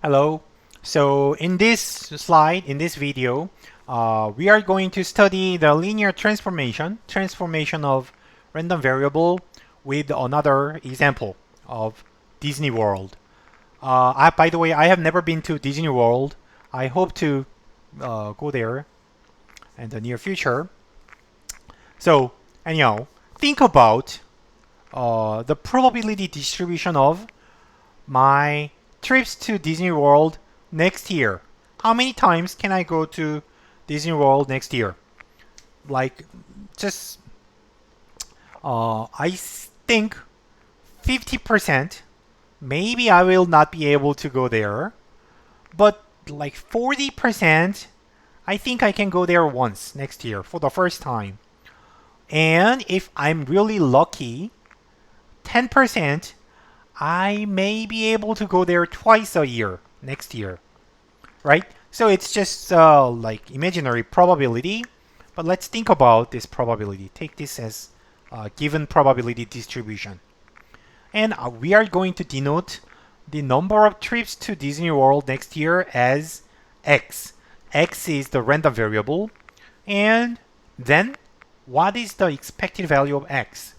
Hello. So in this slide, in this video, we are going to study the linear transformation of random variable with another example of Disney World. By the way, I have never been to Disney World. I hope to go there in the near future. So anyhow, think about the probability distribution of my trips to Disney World next year. How many times can I go to Disney World next year? Like, just, I think 50%. Maybe I will not be able to go there. But like 40%, I think I can go there once next year for the first time. And if I'm really lucky, 10%, I may be able to go there twice a year next year, right? So it's just like imaginary probability, but let's think about this probability. Take this as given probability distribution. And we are going to denote the number of trips to Disney World next year as x. X is the random variable. And then what is the expected value of x?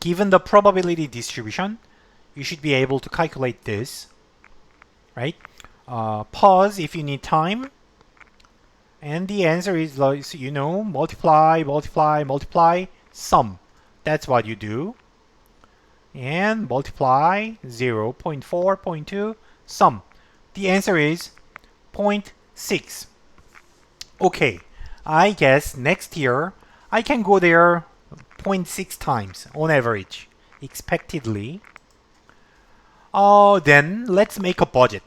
Given the probability distribution, you should be able to calculate this, right? Pause if you need time. And the answer is, multiply, sum. That's what you do. And multiply 0.4.2, sum. The answer is 0.6. Okay, I guess next year I can go there 0.6 times on average, expectedly. Then let's make a budget.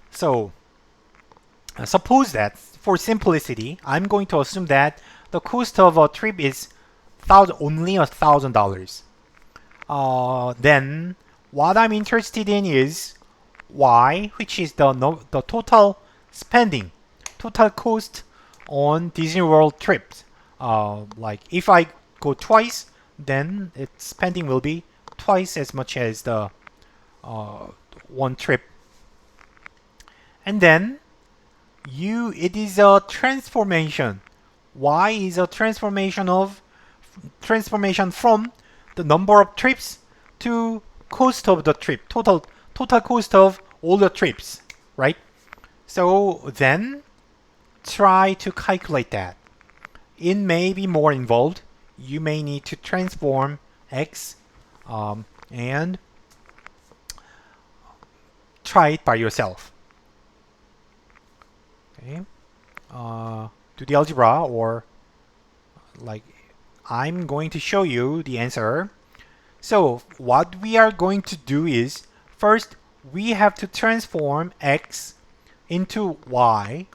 So, suppose that for simplicity, I'm going to assume that the cost of a trip is only $1,000. Then what I'm interested in is y, which is the total spending, total cost on Disney World trips. Like if I go twice, then its spending will be twice as much as the one trip. And then it is a transformation. Y is a transformation from the number of trips to cost of the trip, total cost of all the trips, right? So then try to calculate that. It may be more involved. You may need to transform x and try it by yourself. Okay, do the algebra, or like I'm going to show you the answer. So what we are going to do is, first we have to transform x into y,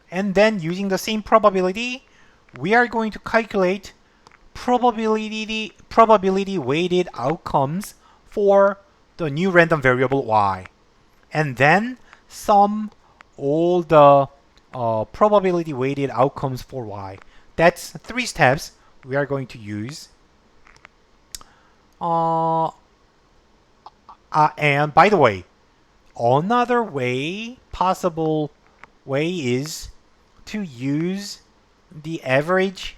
and then using the same probability, we are going to calculate probability weighted outcomes for the new random variable y, and then sum all the probability weighted outcomes for y. That's 3 steps we are going to use. And by the way, another possible way is to use the average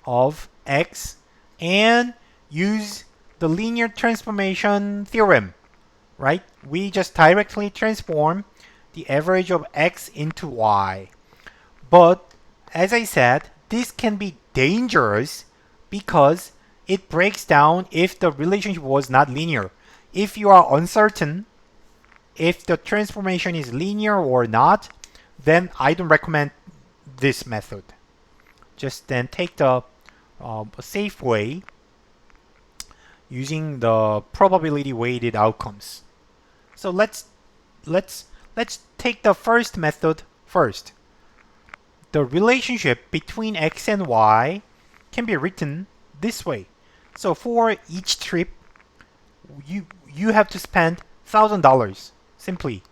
of x and use the linear transformation theorem, right? We just directly transform the average of x into y. But as I said, this can be dangerous because it breaks down if the relationship was not linear. If you are uncertain if the transformation is linear or not, then I don't recommend this method. Just then take the safe way using the probability weighted outcomes. So let's take the first method first. The relationship between x and y can be written this way. So for each trip, you have to spend $1,000 simply.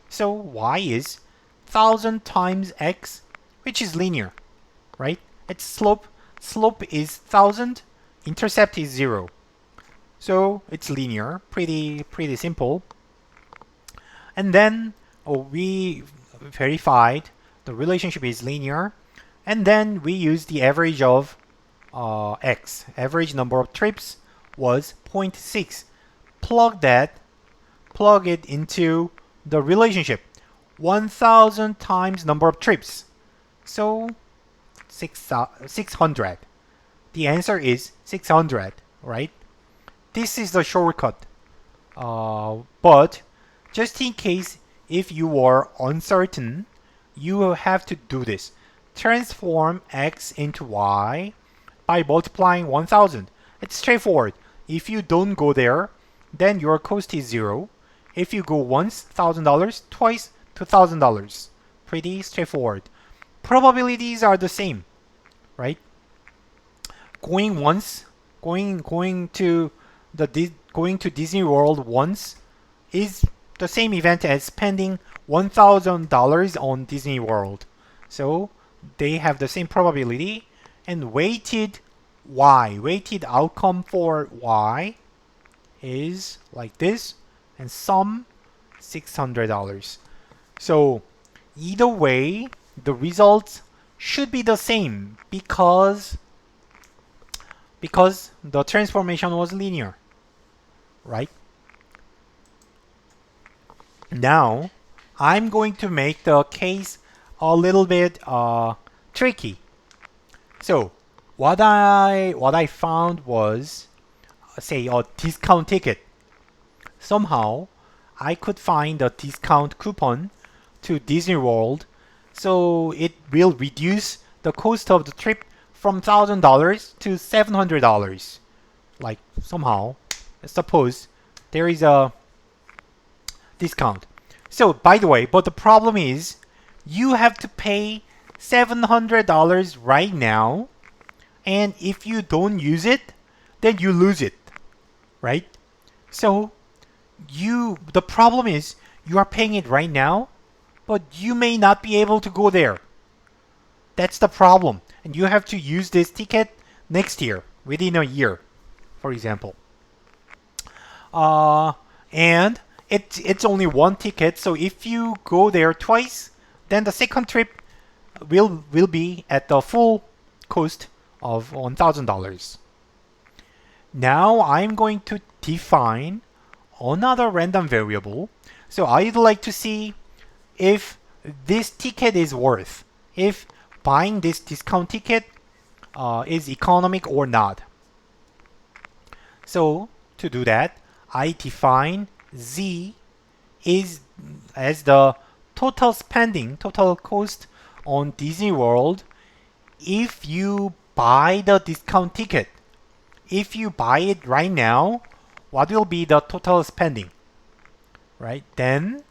So y is 1,000 times x, which is linear, right? Its slope is 1,000, intercept is 0. So it's linear, pretty simple. And then we verified the relationship is linear, and then we use the average of x. Average number of trips was 0.6. Plug it into the relationship. 1000 times number of trips. So 600. The answer is 600, right? This is the shortcut. But just in case if you are uncertain, you will have to do this. Transform x into y by multiplying 1000. It's straightforward. If you don't go there, then your cost is 0. If you go once, $1,000, twice, $2,000. Pretty straightforward. Probabilities are the same, right? Going once, going to Disney World once is the same event as spending $1,000 on Disney World. So they have the same probability, and weighted outcome for y is like this, and sum $600. So either way, the results should be the same because the transformation was linear, right? Now, I'm going to make the case a little bit tricky. So, what I found was, say, a discount ticket. Somehow, I could find a discount coupon to Disney World, so it will reduce the cost of the trip from $1,000 to $700. Like somehow, suppose there is a discount. So, by the way, but the problem is you have to pay $700 right now, and if you don't use it, then you lose it, right? So, the problem is you are paying it right now, but you may not be able to go there. That's the problem. And you have to use this ticket next year, within a year, for example. And it's only one ticket, so if you go there twice, then the second trip will be at the full cost of $1,000. Now I'm going to define another random variable. So I'd like to see if this ticket is worth, if buying this discount ticket is economic or not. So to do that, I define Z is as the total spending, total cost on Disney World if you buy the discount ticket. If you buy it right now, what will be the total spending? Right? Then,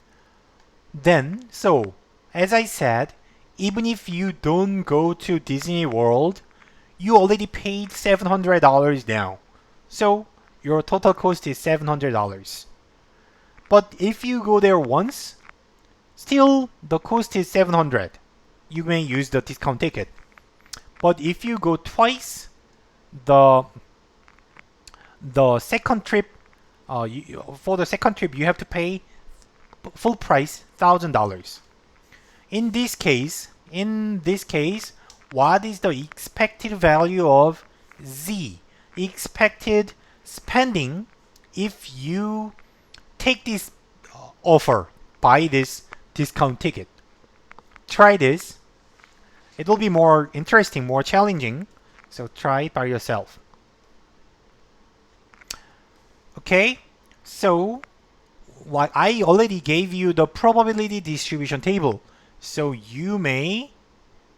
so as I said, even if you don't go to Disney World, you already paid $700 now. So your total cost is $700. But if you go there once, still the cost is $700. You may use the discount ticket. But if you go twice, the second trip, for the second trip, you have to pay full price $1,000. In this case, what is the expected value of Z? Expected spending if you take this offer, buy this discount ticket. Try this. It will be more interesting, more challenging. So try it by yourself. Okay, so what I already gave you the probability distribution table. So you may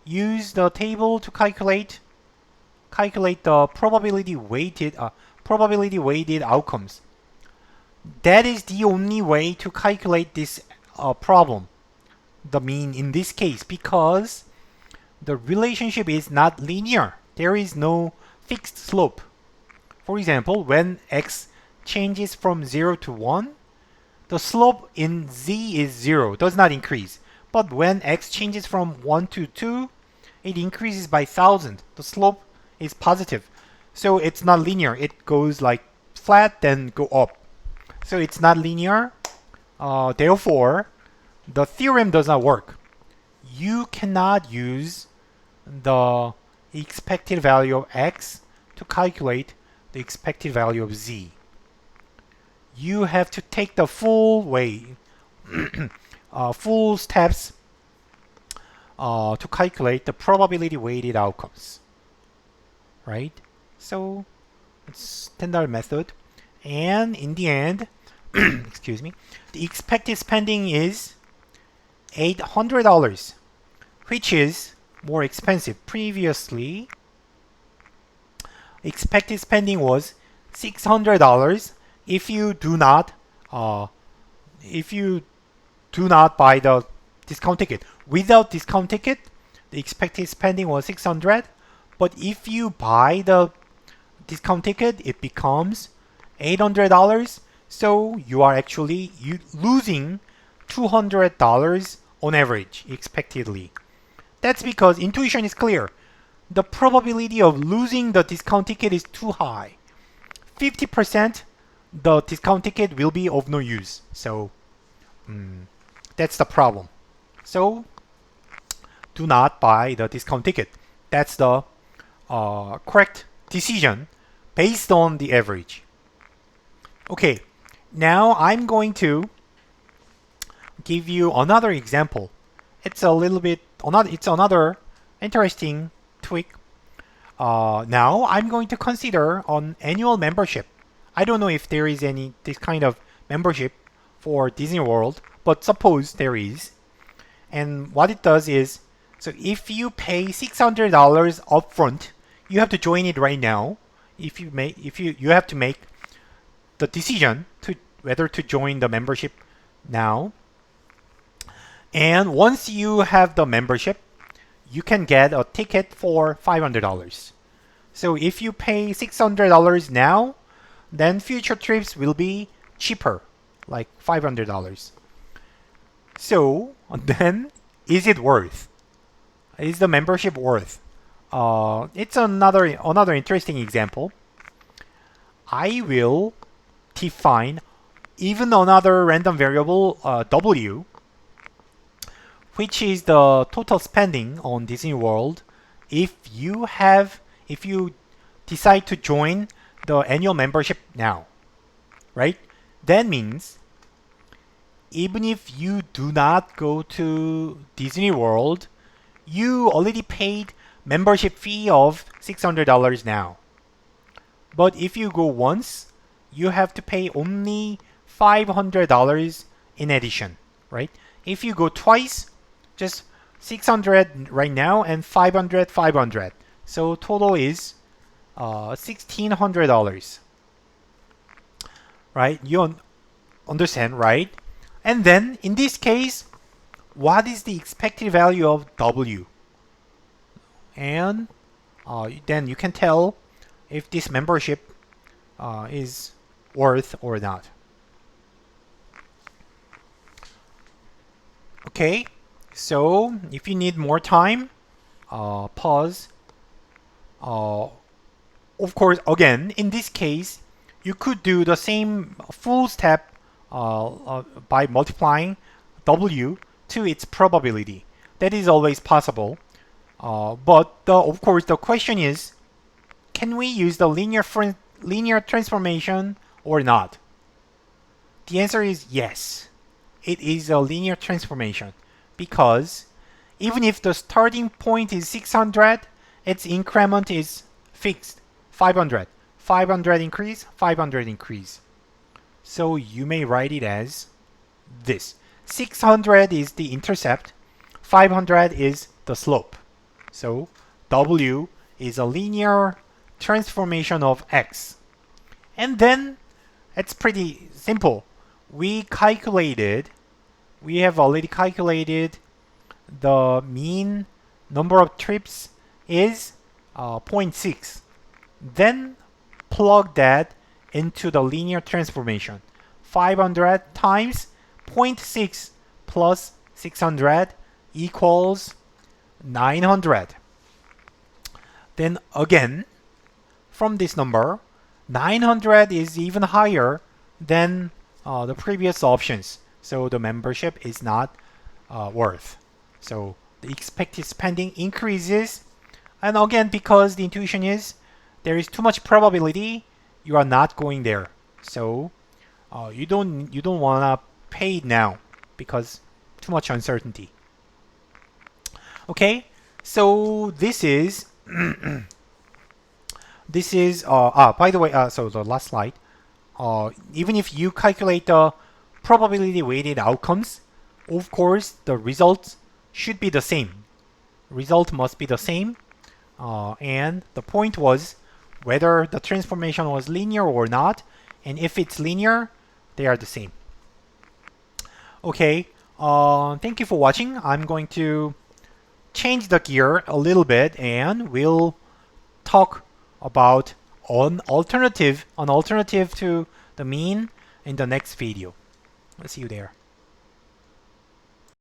use the table to calculate the probability weighted outcomes. That is the only way to calculate this problem, the mean in this case, because the relationship is not linear. There is no fixed slope. For example, when x changes from 0 to 1, the slope in z is 0, does not increase. But when x changes from 1 to 2, it increases by 1,000. The slope is positive. So it's not linear. It goes like flat, then go up. So it's not linear. Therefore, the theorem does not work. You cannot use the expected value of x to calculate the expected value of z. You have to take the full way, full steps to calculate the probability weighted outcomes, right? So it's standard method, and in the end, excuse me, the expected spending is $800, which is more expensive. Previously, expected spending was $600 if you do not buy the discount ticket. Without discount ticket, the expected spending was 600, but if you buy the discount ticket, it becomes $800. So you are actually losing $200 on average, expectedly. That's because intuition is clear. The probability of losing the discount ticket is too high. 50%, the discount ticket will be of no use. So that's the problem. So do not buy the discount ticket. That's the correct decision based on the average. Okay, now I'm going to give you another example. It's another interesting tweak. Now I'm going to consider an annual membership. I don't know if there is this kind of membership for Disney World, but suppose there is. And what it does is, so if you pay $600 upfront, you have to join it right now. You have to make the decision to whether to join the membership now. And once you have the membership, you can get a ticket for $500. So if you pay $600 now, then future trips will be cheaper, like $500. So then, is it worth? Is the membership worth? It's another interesting example. I will define even another random variable w, which is the total spending on Disney World if you decide to join the annual membership now, right? That means even if you do not go to Disney World, you already paid membership fee of $600 now. But if you go once, you have to pay only $500 in addition, right? If you go twice, just 600 right now and 500. So total is $1,600, right? You understand, right? And then in this case, what is the expected value of W? And then you can tell if this membership is worth or not. Okay, so if you need more time, pause. Of course, again, in this case, you could do the same full step by multiplying W to its probability. That is always possible. But of course, the question is, can we use the linear transformation or not? The answer is yes. It is a linear transformation because even if the starting point is 600, its increment is fixed, 500. 500 increase, 500 increase. So you may write it as this. 600 is the intercept, 500 is the slope. So W is a linear transformation of x. And then it's pretty simple. We have already calculated the mean number of trips is 0.6. Then plug that into the linear transformation. 500 times 0.6 plus 600 equals 900. Then again, from this number, 900 is even higher than the previous options. so the membership is not worth. So the expected spending increases, and again, because the intuition is there is too much probability you are not going there. So you don't wanna pay it now because too much uncertainty. Okay, so this is this is by the way, so the last slide. Even if you calculate the probability weighted outcomes, of course the results should be the same. Result must be the same, and the point was whether the transformation was linear or not, and if it's linear, they are the same. Okay, thank you for watching. I'm going to change the gear a little bit, and we'll talk about an alternative to the mean in the next video. I'll see you there.